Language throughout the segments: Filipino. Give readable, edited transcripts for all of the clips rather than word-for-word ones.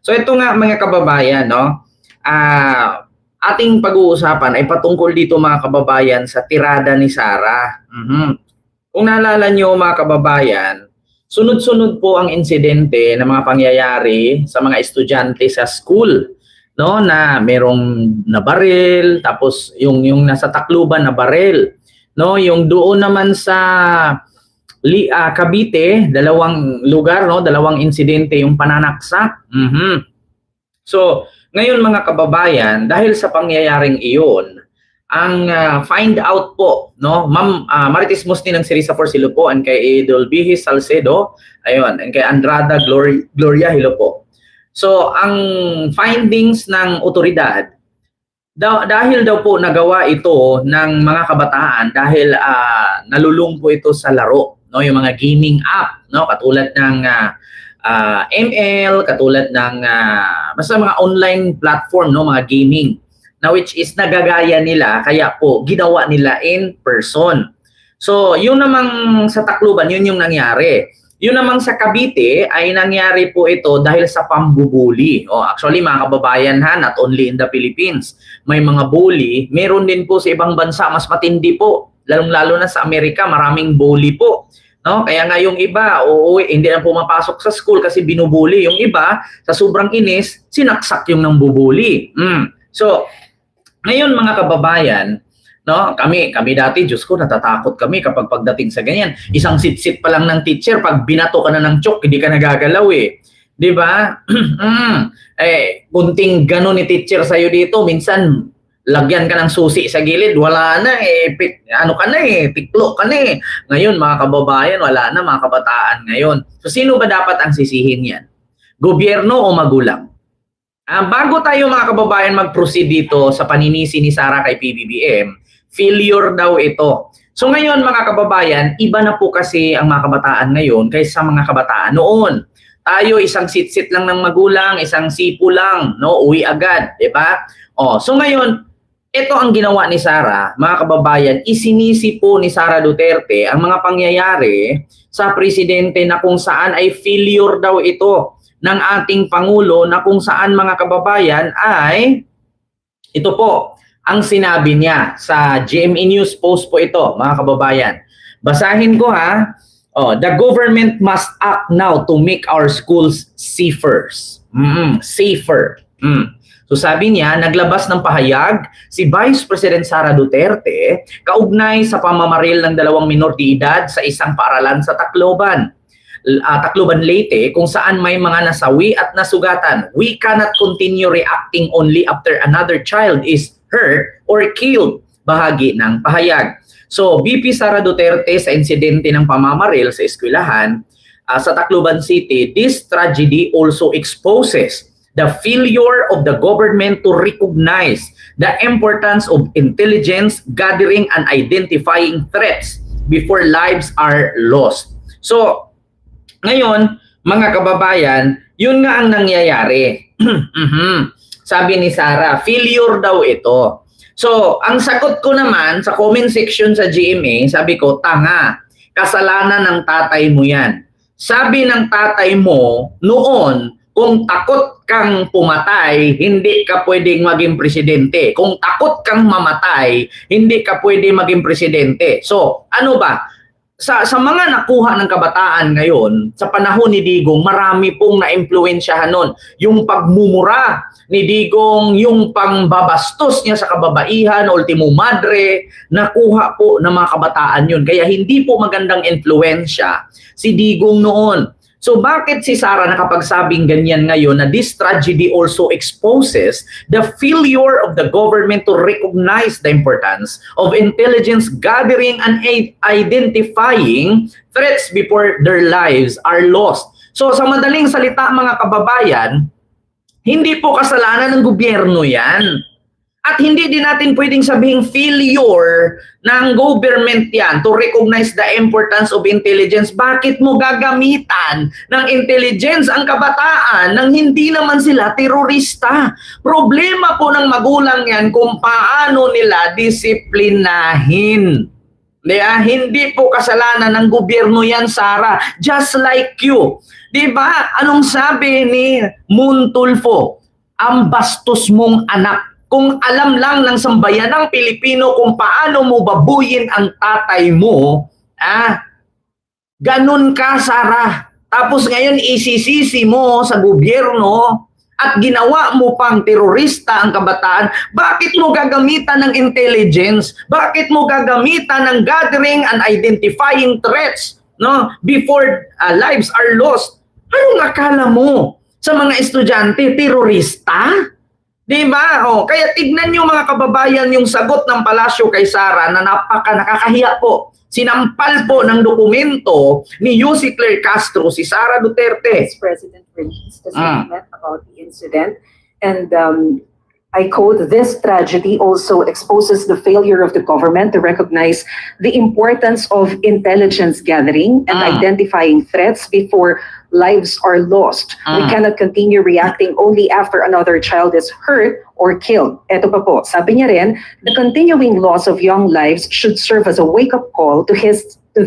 So ito nga mga kababayan, no? Ating pag-uusapan ay patungkol dito mga kababayan sa tirada ni Sara. Kung naalala nyo mga kababayan, sunod-sunod po ang insidente ng mga pangyayari sa mga estudyante sa school, no, na merong nabaril, tapos yung nasa Tacloban na baril, no, yung doon naman sa Cavite, dalawang lugar, no, dalawang insidente yung pananaksak. So, ngayon mga kababayan, dahil sa pangyayaring iyon, ang find out po, no, Ma'am Marites Musni ng Sirisa Forcillo po, and kay Idol Bihis Salcedo, ayun, and kay Andrada Gloria Hilo po. So, ang findings ng otoridad, dahil daw po nagawa ito ng mga kabataan dahil nalulung po ito sa laro, no, yung mga gaming app, no, katulad ng ML, katulad ng basta mga online platform, no, mga gaming, na which is nagagaya nila, kaya po ginawa nila in person. So, yun namang sa Tacloban, yun yung nangyari. Yun namang sa Cavite ay nangyari po ito dahil sa pambubuli. Actually, mga kababayan ha, not only in the Philippines, may mga bully, meron din po sa ibang bansa, mas matindi po, lalong-lalo na sa Amerika, maraming bully po. No? Kaya nga yung iba, hindi na pumapasok sa school kasi binubuli. Yung iba, sa sobrang inis, sinaksak yung nambubuli. So, ngayon mga kababayan, no, kami dati, Diyos ko, natatakot kami kapag pagdating sa ganyan. Isang sit-sit pa lang ng teacher, pag binato ka na ng chok, hindi ka nagagalaw eh. 'Di ba? Kunting gano'n ni teacher sa'yo dito, minsan lagyan ka ng susi sa gilid, wala na eh, tiklo ka na eh. Ngayon mga kababayan, wala na, mga kabataan ngayon. So sino ba dapat ang sisihin yan? Gobyerno o magulang? Bago tayo mga kababayan mag-proceed dito sa paninisi ni Sara kay PBBM, failure daw ito. So ngayon mga kababayan, iba na po kasi ang mga kabataan ngayon kaysa mga kabataan noon. Tayo isang sit-sit lang ng magulang, isang sipo lang, no, uwi agad, 'di ba? So ngayon, ito ang ginawa ni Sara, mga kababayan, isinisi po ni Sara Duterte ang mga pangyayari sa presidente na kung saan ay failure daw ito ng ating Pangulo, na kung saan mga kababayan ay ito po ang sinabi niya sa GMA News post po ito mga kababayan. Basahin ko ha. The government must act now to make our schools safer. Safer. So sabi niya, naglabas ng pahayag si Vice President Sara Duterte kaugnay sa pamamaril ng dalawang minor de edad sa isang paaralan sa Tacloban, Leyte, kung saan may mga nasawi at nasugatan. We cannot continue reacting only after another child is hurt or killed, bahagi ng pahayag. So, VP Sara Duterte sa insidente ng pamamaril sa eskwelahan sa Tacloban City, this tragedy also exposes the failure of the government to recognize the importance of intelligence gathering and identifying threats before lives are lost. So, ngayon, mga kababayan, yun nga ang nangyayari. Sabi ni Sara, failure daw ito. So, ang sagot ko naman sa comment section sa GMA, sabi ko, tanga, kasalanan ng tatay mo yan. Sabi ng tatay mo noon, kung takot kang pumatay, hindi ka pwedeng maging presidente. Kung takot kang mamatay, hindi ka pwedeng maging presidente. So, ano ba? Sa mga nakuha ng kabataan ngayon, sa panahon ni Digong, marami pong na-impluwensyahan nun. Yung pagmumura ni Digong, yung pangbabastos niya sa kababaihan, ultimo madre, nakuha po ng mga kabataan yun. Kaya hindi po magandang influensya si Digong noon. So bakit si Sara nakapagsabing ganyan ngayon na this tragedy also exposes the failure of the government to recognize the importance of intelligence gathering and identifying threats before their lives are lost? So sa madaling salita mga kababayan, hindi po kasalanan ng gobyerno yan. At hindi din natin pwedeng sabihing failure ng government yan to recognize the importance of intelligence. Bakit mo gagamitan ng intelligence ang kabataan nang hindi naman sila terorista? Problema po ng magulang yan kung paano nila disiplinahin. Hindi po kasalanan ng gobyerno yan, Sara. Just like you. Di ba? Anong sabi ni Moon Tulfo? Ang bastos mong anak. Kung alam lang ng sambayanang Pilipino kung paano mo babuyin ang tatay mo, ganun ka, Sara. Tapos ngayon isisisi mo sa gobyerno at ginawa mo pang terorista ang kabataan, bakit mo gagamitan ng intelligence? Bakit mo gagamitan ng gathering and identifying threats, no, before lives are lost? Anong akala mo sa mga estudyante, terorista? Diba? Kaya tignan niyo mga kababayan yung sagot ng palasyo kay Sara na nakakahiya po. Sinampal po ng dokumento ni Yussi Claire Castro si Sara Duterte. President released a statement about the incident, and I quote, "This tragedy also exposes the failure of the government to recognize the importance of intelligence gathering and identifying threats before lives are lost. We cannot continue reacting only after another child is hurt or killed." Ito pa po, sabi niya rin, "The continuing loss of young lives should serve as a wake-up call to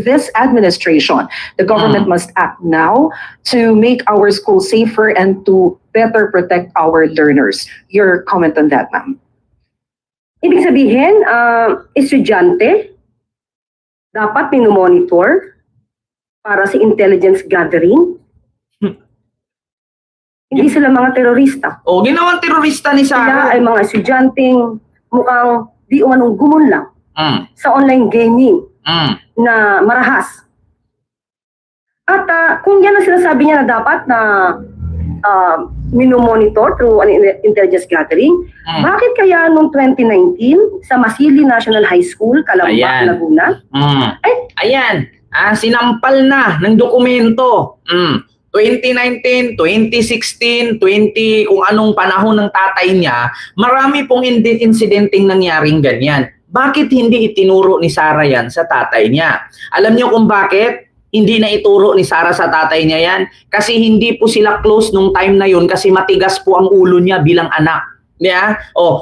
this administration. The government must act now to make our schools safer and to better protect our learners." Your comment on that, ma'am? Ibig sabihin, estudyante, dapat minomonitor para sa intelligence gathering. Hindi sila mga terorista. Ginawang terorista ni Sila Sara. ay mga estudyanteng mukhang di umanong gumunlang sa online gaming na marahas. At kung yan ang sinasabi niya na dapat na minomonitor through an intelligence gathering, bakit kaya noong 2019 sa Masili National High School, Calamba, Laguna? Ayan, sinampal na ng dokumento. 2019, 2016, kung anong panahon ng tatay niya, marami pong insidenteng nangyaring ganyan. Bakit hindi itinuro ni Sara yan sa tatay niya? Alam niyo kung bakit? Hindi na ituro ni Sara sa tatay niya yan. Kasi hindi po sila close nung time na yun kasi matigas po ang ulo niya bilang anak.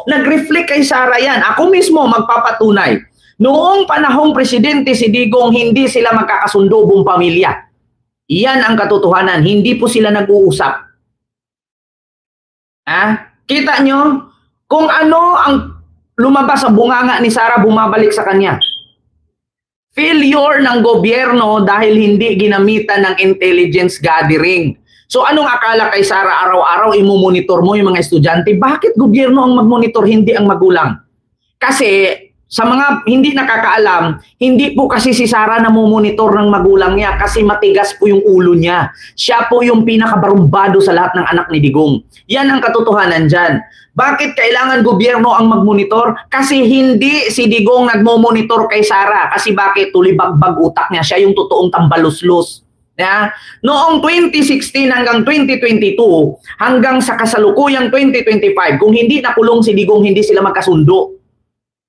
Nag-reflect kay Sara yan. Ako mismo magpapatunay. Noong panahong presidente si Digong, hindi sila magkakasundo buong pamilya. Iyan ang katotohanan. Hindi po sila nag-uusap. Kita nyo? Kung ano ang lumabas sa bunganga ni Sara, bumabalik sa kanya. Failure ng gobyerno dahil hindi ginamitan ng intelligence gathering. So anong akala kay Sara araw-araw imumonitor mo yung mga estudyante? Bakit gobyerno ang magmonitor, hindi ang magulang? Kasi sa mga hindi nakakaalam, hindi po kasi si Sara na mumonitor ng magulang niya kasi matigas po yung ulo niya. Siya po yung pinakabarumbado sa lahat ng anak ni Digong. Yan ang katotohanan dyan. Bakit kailangan gobyerno ang magmonitor? Kasi hindi si Digong nagmo-monitor kay Sara. Kasi bakit? Tulibagbag utak niya. Siya yung totoong tambaluslos. Noong 2016 hanggang 2022, hanggang sa kasalukuyang 2025, kung hindi nakulong si Digong, hindi sila magkasundo.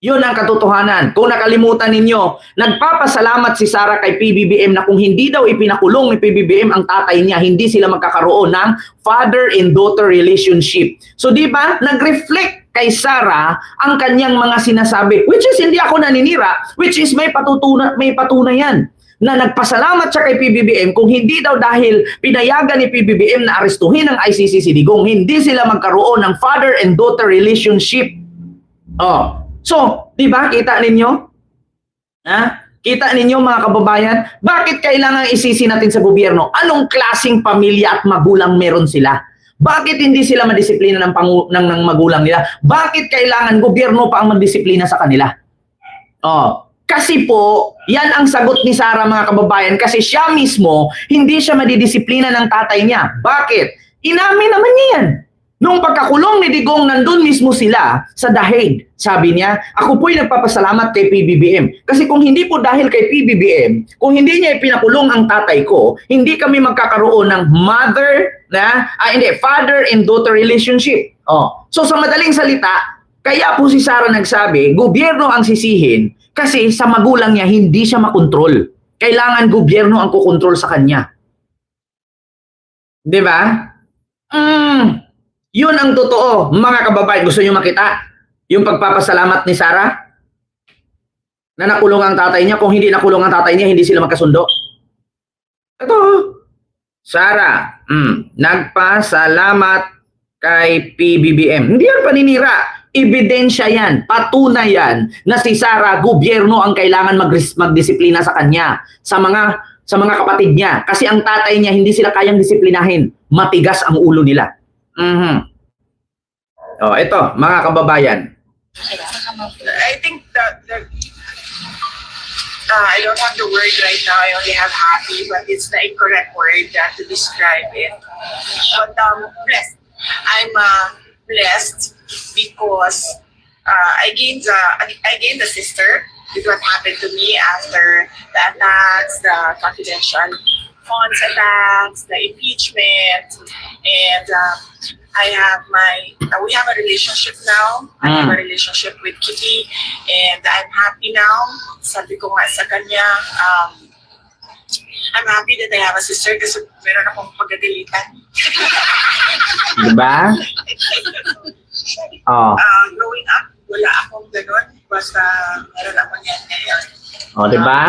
Yun ang katotohanan. Kung nakalimutan ninyo, nagpapasalamat si Sara kay PBBM na kung hindi daw ipinakulong ni PBBM ang tatay niya, hindi sila magkakaroon ng father and daughter relationship. So di ba, nag-reflect kay Sara ang kanyang mga sinasabi, which is hindi ako naninira, which is may patunayan na nagpasalamat siya kay PBBM kung hindi daw dahil pinayagan ni PBBM na arestuhin ng ICC si Digong, hindi sila magkaroon ng father and daughter relationship. So, di ba, kita ninyo? Kita ninyo mga kababayan? Bakit kailangan isisi natin sa gobyerno? Anong klaseng pamilya at magulang meron sila? Bakit hindi sila madisiplina ng magulang nila? Bakit kailangan gobyerno pa ang magdisiplina sa kanila? Kasi po, yan ang sagot ni Sara mga kababayan kasi siya mismo, hindi siya madidisiplina ng tatay niya. Bakit? Inamin naman niya yan. Nung pagkakulong ni Digong, nandun mismo sila sa The Hague. Sabi niya, ako po'y nagpapasalamat kay PBBM. Kasi kung hindi po dahil kay PBBM, kung hindi niya ipinakulong ang tatay ko, hindi kami magkakaroon ng father and daughter relationship. So sa madaling salita, kaya po si Sara nagsabi, gobyerno ang sisihin kasi sa magulang niya hindi siya makontrol. Kailangan gobyerno ang kukontrol sa kanya. 'Di ba? Yun ang totoo, mga kababayan. Gusto niyo makita yung pagpapasalamat ni Sara? na nakulong ang tatay niya. Kung hindi nakulong ang tatay niya, hindi sila magkasundo. Ito, Sara, nagpasalamat kay PBBM. Hindi yan paninira. Ebidensya yan. Patunay yan na si Sara, gobyerno ang kailangan magdisiplina sa kanya, sa mga kapatid niya. Kasi ang tatay niya, hindi sila kayang disiplinahin. Matigas ang ulo nila. Oh, ito, mga kababayan. I think that I don't have the word right now. I only have happy, but it's the incorrect word to describe it. But blessed. I'm blessed because I gained a sister with what happened to me after the attacks, the confidential funds attacks, the impeachment, and we have a relationship now. I have a relationship with Kitty, and I'm happy now. Sabi ko nga sa kanya, I'm happy that I have a sister kasi meron akong pagkadilitan. Diba? Oh. Growing up, wala akong ganun. Basta meron ako yan ngayon. Oh, diba?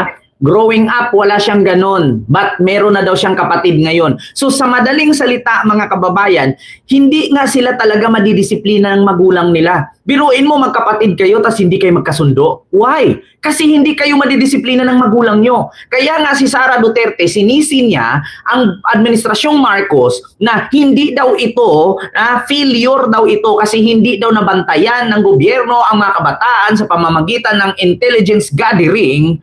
Growing up, wala siyang ganun. But meron na daw siyang kapatid ngayon. So sa madaling salita, mga kababayan, hindi nga sila talaga madidisiplina ng magulang nila. Biruin mo, magkapatid kayo, tas hindi kayo magkasundo. Why? Kasi hindi kayo madidisiplina ng magulang nyo. Kaya nga si Sara Duterte, sinisi niya ang Administrasyong Marcos na hindi daw ito, failure daw ito kasi hindi daw nabantayan ng gobyerno ang mga kabataan sa pamamagitan ng intelligence gathering.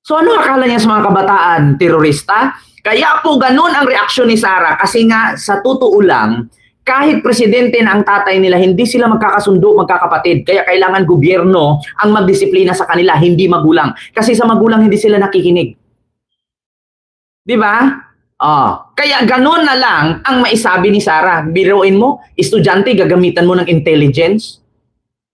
So ano akala niya sa mga kabataan? Terorista? Kaya po ganun ang reaksyon ni Sara kasi nga sa totoo lang, kahit presidente na ang tatay nila, hindi sila magkakasundo, magkakapatid. Kaya kailangan gobyerno ang magdisiplina sa kanila, hindi magulang. Kasi sa magulang hindi sila nakikinig. Di ba? Kaya ganun na lang ang maisabi ni Sara. Biruin mo, estudyante, gagamitan mo ng intelligence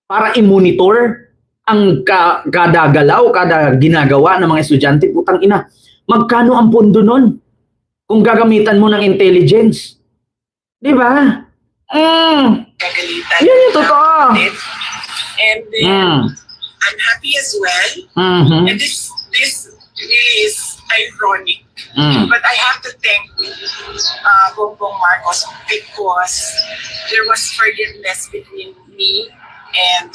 para i-monitor ang kada galaw, kada ginagawa ng mga estudyante. Putang ina, magkano ang pondo nun kung gagamitan mo ng intelligence? Di ba? Kagalitan. Yun yung totoo. And then, I'm happy as well. And this really is ironic. But I have to thank Bongbong Marcos because there was forgiveness between me and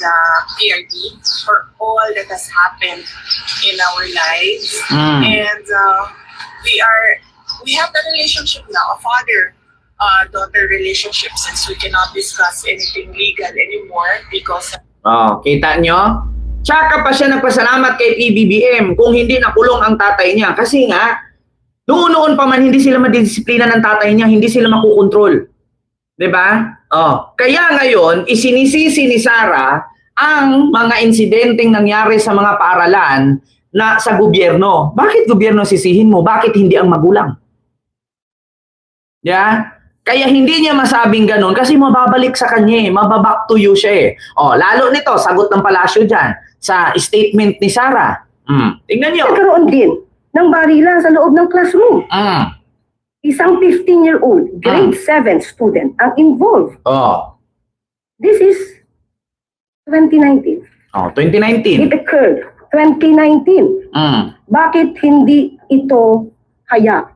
PRD for all that has happened in our lives. And we have a relationship now, a father-daughter relationship, since we cannot discuss anything legal anymore because Kita nyo? Tsaka pa siya nagpasalamat kay PBBM kung hindi nakulong ang tatay niya. Kasi nga, noon pa man hindi sila madidisiplina ng tatay niya, hindi sila makukontrol. Diba? Kaya ngayon, isinisisi ni Sara ang mga insidenteng nangyari sa mga paaralan na sa gobyerno. Bakit gobyerno sisihin mo? Bakit hindi ang magulang? Yeah? Kaya hindi niya masabing ganun kasi mababalik sa kanya, mababack to you siya . Lalo nito, sagot ng palasyo dyan sa statement ni Sara. Tingnan niyo. Nagkaroon din ng barila sa loob ng classroom. Isang 15-year-old, grade 7 student ang involved. This is 2019. 2019. It occurred 2019. Bakit hindi ito kaya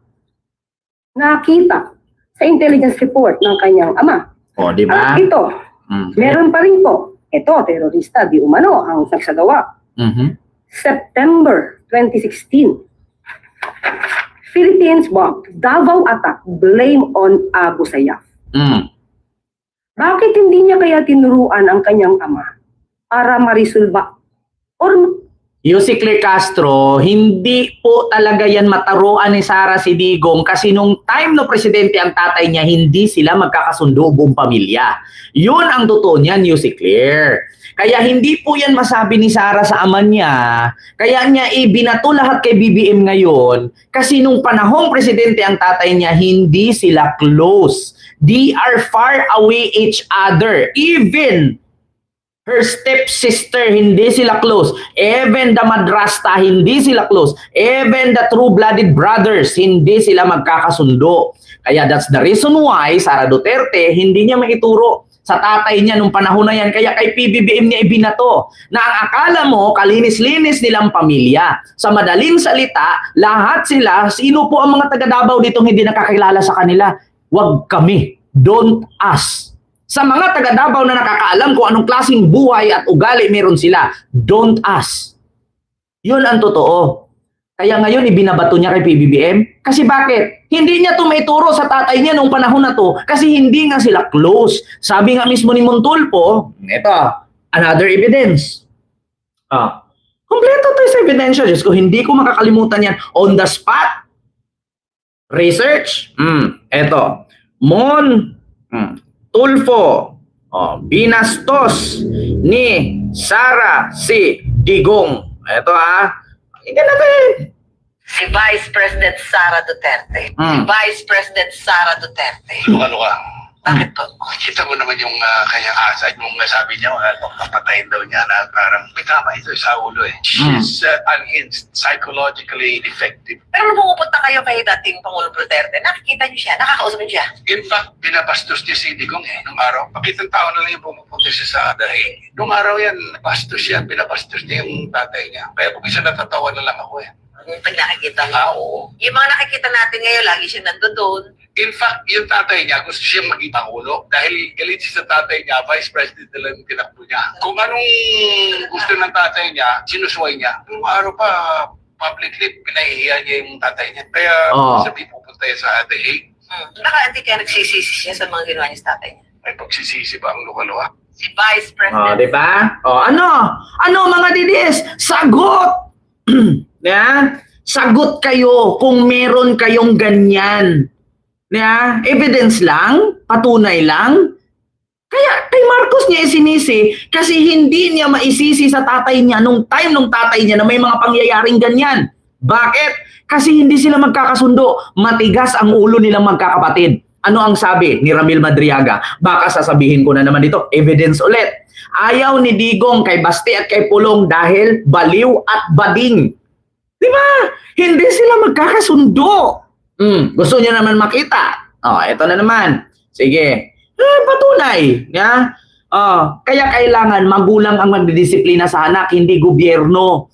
nakita sa intelligence report ng kanyang ama? Di ba? Ito, meron pa rin po. Ito, terorista, di umano ang nagsagawa. September 2016. Philippines bomb, Davao attack, blame on Abu Sayyaf. Bakit hindi niya kaya tinuruan ang kanyang ama para marisolba? Yussi Claire Castro, hindi po talaga yan mataruan ni Sara Sidigong kasi nung time no presidente ang tatay niya, hindi sila magkakasundo buong pamilya. Yun ang totoo niyan, Yussi Claire. Kaya hindi po yan masabi ni Sara sa ama niya. Kaya niya ibinato lahat kay BBM ngayon kasi nung panahong presidente ang tatay niya, hindi sila close. They are far away each other. Even her stepsister, hindi sila close. Even the madrasta, hindi sila close. Even the true-blooded brothers, hindi sila magkakasundo. Kaya that's the reason why Sara Duterte, hindi niya maituro sa tatay niya nung panahon na yan, kaya kay PBBM niya ibinato na ang akala mo, kalinis-linis nilang pamilya. Sa madaling salita, lahat sila, sino po ang mga taga Davao ditong hindi nakakilala sa kanila? Wag kami. Don't us. Sa mga taga Davao na nakakaalam kung anong klaseng buhay at ugali meron sila, don't us. Yun ang totoo. Kaya ngayon ibinabato niya kay PBBM. Kasi bakit? Hindi niya tumituro sa tatay niya nung panahon na to kasi hindi nga sila close. Sabi nga mismo ni Montulfo, ito, another evidence. Kompleto to sa ebidensya. Diyos ko, hindi ko makakalimutan yan. On the spot. Research. Ito. Tulfo. Binastos ni Sara si Digong. Ito Tingnan natin. Si Vice President Sara Duterte. Si Vice President Sara Duterte. Ano ka? Bakit po? Kita mo naman yung kanyang aside mong sabi niya, papatayin daw niya na parang may tama ito sa ulo eh. She's unhinged, psychologically defective. Pero nung pumupunta kayo kay dating Pangulong Duterte, nakikita niyo siya, nakakausap niyo siya. In fact, binabastos niya si Digong nung araw. Pakitang tao na lang yung pumupunta siya sa Dahig. Nung araw yan, bastos siya, binabastos niya yung tatay niya. Kaya kung isa natatawa na lang ako eh. Pag nakikita mo. Oo. Yung mga nakikita natin ngayon, lagi siya nandoon. In fact, yung tatay niya, gusto siya maging pangulo. Dahil galit siya sa tatay niya, vice president na lang tinakbo niya. Kung anong gusto ng tatay niya, sinusway niya. Nung araw pa, publicly, pinahihiya niya yung tatay niya. Kaya sabi pupunta niya sa Dahig. Hindi kaya nagsisisi siya sa mga ginawa niya sa tatay niya. Ay pagsisisi ba ang luha-luha? Si Vice President. Diba? Ano mga didis? Sagot! Sagot kayo kung meron kayong ganyan. Evidence lang, patunay lang. Kaya kay Marcos niya isinisi kasi hindi niya maisisi sa tatay niya nung time nung tatay niya na may mga pangyayaring ganyan. Bakit? Kasi hindi sila magkakasundo. Matigas ang ulo nilang magkakapatid. Ano ang sabi ni Ramil Madriaga? Baka sasabihin ko na naman dito, evidence ulit. Ayaw ni Digong kay Basti at kay Pulong dahil baliw at bading. Diba? Hindi sila magkakasundo. Gusto niya naman makita. Ito na naman. Sige. Patunay. Kaya kailangan magulang ang magdidisiplina sa anak, hindi gobyerno.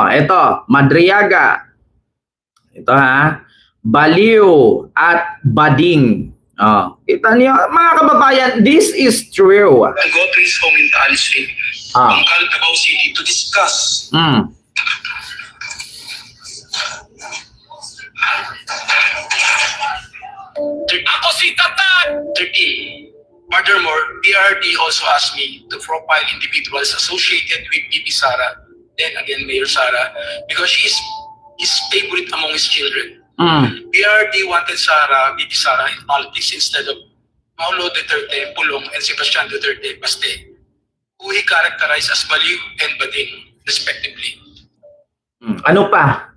Ito, Madriaga. Ito baliw at bading. Kita niyo, mga kababayan, this is true. I'll go to his home in Taal Street, Bangkal, Davao City to discuss. Ako si Tatan! 30. Furthermore, BRD also asked me to profile individuals associated with Bibi Sara, then again Mayor Sara, because she is his favorite among his children. BRD wanted Bibi Sara in politics instead of Paulo Duterte, Pulong, and Sebastian Duterte, Baste, who he characterized as baliw and bading, respectively. Ano pa?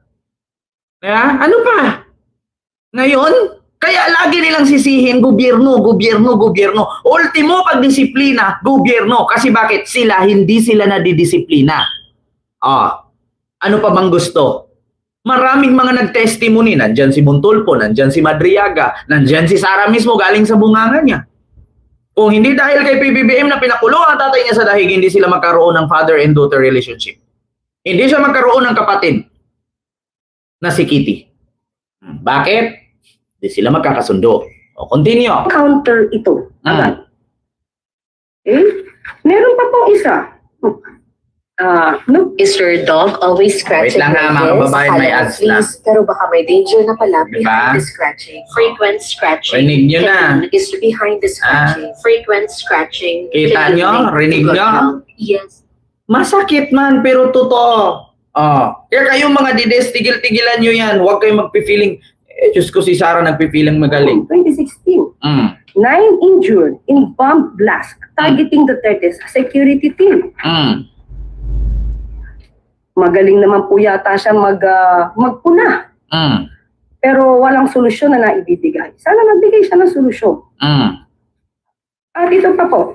Ano pa? Ngayon, kaya lagi nilang sisihin, gobyerno. Ultimo, pagdisiplina, gobyerno. Kasi bakit? Hindi sila nadidisiplina. Ano pa bang gusto? Maraming mga nag-testimony. Nandyan si Montulfo, nandyan si Madriaga, nandyan si Sara mismo galing sa bunganga niya. Kung hindi dahil kay PBBM na pinakulong ang tatay niya sa Dahig, hindi sila magkaroon ng father and daughter relationship. Hindi siya magkaroon ng kapatid na si Kitty. Bakit? Hindi sila magkakasundo. Continue. Counter ito. Meron pa pong isa. Is your dog always scratching? Wait lang mga kababayan, may ads lang. Pero baka may danger na pala Diba? behind the scratching. Frequent scratching. Rinig nyo na. Is behind the scratching. Frequent scratching. Kita nyo? Rinig nyo? Yes. Masakit man, pero totoo. Kaya kayong mga dides, tigil-tigilan nyo yan. Huwag kayong magpipiling, Diyos ko si Sara nagpipiling magaling. 2016. 9 injured in bomb blast targeting Duterte's security team. Magaling naman po yata siya magpuna. Pero walang solusyon na naibibigay. Sana nagbigay siya ng solusyon. At ito pa po.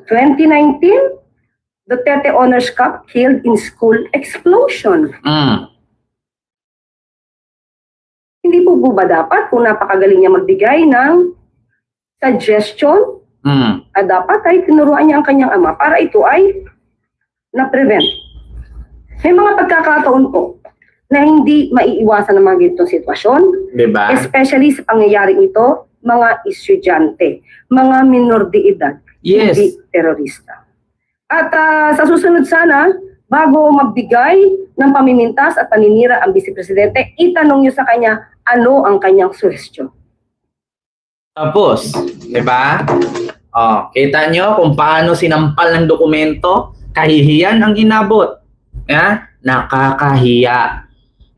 2019, Duterte Honors Cup killed in school explosion. Hindi po ba dapat kung napakagaling niya magbigay ng suggestion, Mm. dapat ay tinuruan niya ang kanyang ama para ito ay na-prevent. May mga pagkakataon po na hindi maiiwasan ng mga ganitong sitwasyon, Diba? especially sa pangyayaring ito, mga estudyante, mga minor de edad, Yes. hindi terorista. At sa susunod sana, bago magbigay ng pamimintas at paninira ang Vice Presidente, itanong niyo sa kanya ano ang kanyang suhestyon. Tapos, di ba? Oh, kita nyo kung paano sinampal ng dokumento, kahihiyan ang inabot. Nakakahiya.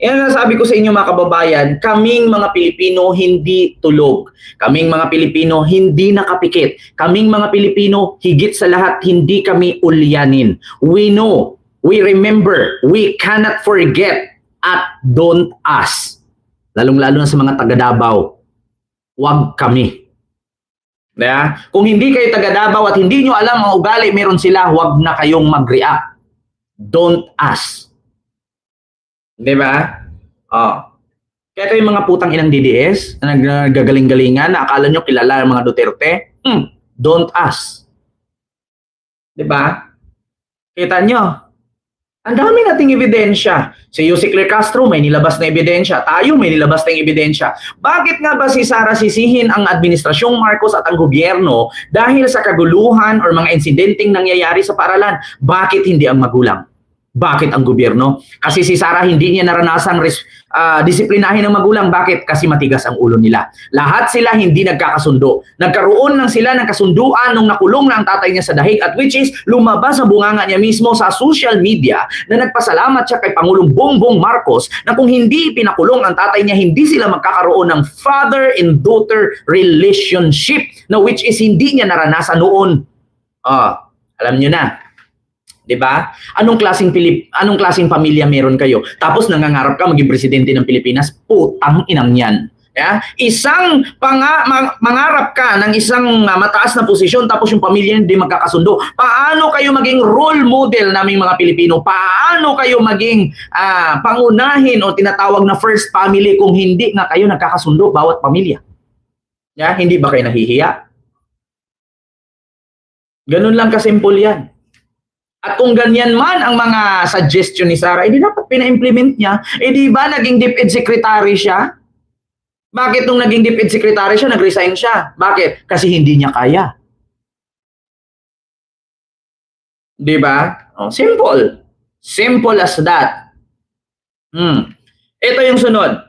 Yan ang sabi ko sa inyo mga kababayan, kaming mga Pilipino hindi tulog. Kaming mga Pilipino hindi nakapikit. Kaming mga Pilipino higit sa lahat hindi kami ulyanin. We know, we remember, we cannot forget at don't us. Lalong-lalo na sa mga taga Davao. Huwag kami. Diba? Kung hindi kayo taga Davao at hindi nyo alam ang ugali meron sila, huwag na kayong mag-react. Don't us. Diba? Oh. Kaya kayo mga putang inang DDS na naggagaling-galingan na akala nyo kilala ang mga Duterte, don't us. Diba? Kita nyo? Ang dami nating ebidensya. Si Yusek Claire Castro may nilabas na ebidensya. Tayo may nilabas na ebidensya. Bakit nga ba si Sara sisihin ang administrasyong Marcos at ang gobyerno dahil sa kaguluhan or mga insidenteng nangyayari sa paaralan? Bakit hindi ang magulang? Bakit ang gobyerno? Kasi si Sara hindi niya naranasang disiplinahin ng magulang. Bakit? Kasi matigas ang ulo nila. Lahat sila hindi nagkakasundo. Nagkaroon lang sila ng kasunduan nung nakulong na ang tatay niya sa dahig at which is lumabas ang bunganga niya mismo sa social media na nagpasalamat siya kay Pangulong Bongbong Marcos na kung hindi pinakulong ang tatay niya, hindi sila magkakaroon ng father and daughter relationship na which is hindi niya naranasan noon. Alam niyo na. 'Di ba? Anong klaseng pamilya meron kayo? Tapos nangangarap ka maging presidente ng Pilipinas, putang inang 'yan. Isang mangarap ka ng isang mataas na posisyon tapos yung pamilya hindi magkakasundo. Paano kayo maging role model naming mga Pilipino? Paano kayo maging pangunahin o tinatawag na first family kung hindi nga kayo nagkakasundo bawat pamilya? Hindi ba kayo nahihiya? Ganun lang kasimple 'yan. At kung ganyan man ang mga suggestion ni Sara, hindi dapat pina-implement niya. Di ba naging DepEd Secretary siya? Bakit nung naging DepEd Secretary siya, nag-resign siya? Bakit? Kasi hindi niya kaya. Di ba? Simple. Simple as that. Ito yung sunod.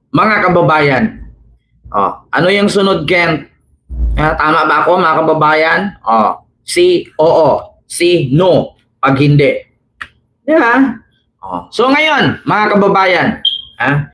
Mga kababayan. Ano yung sunod, Kent? Tama ba ako, mga kababayan? Oo. Si no pag hindi. So ngayon, mga kababayan,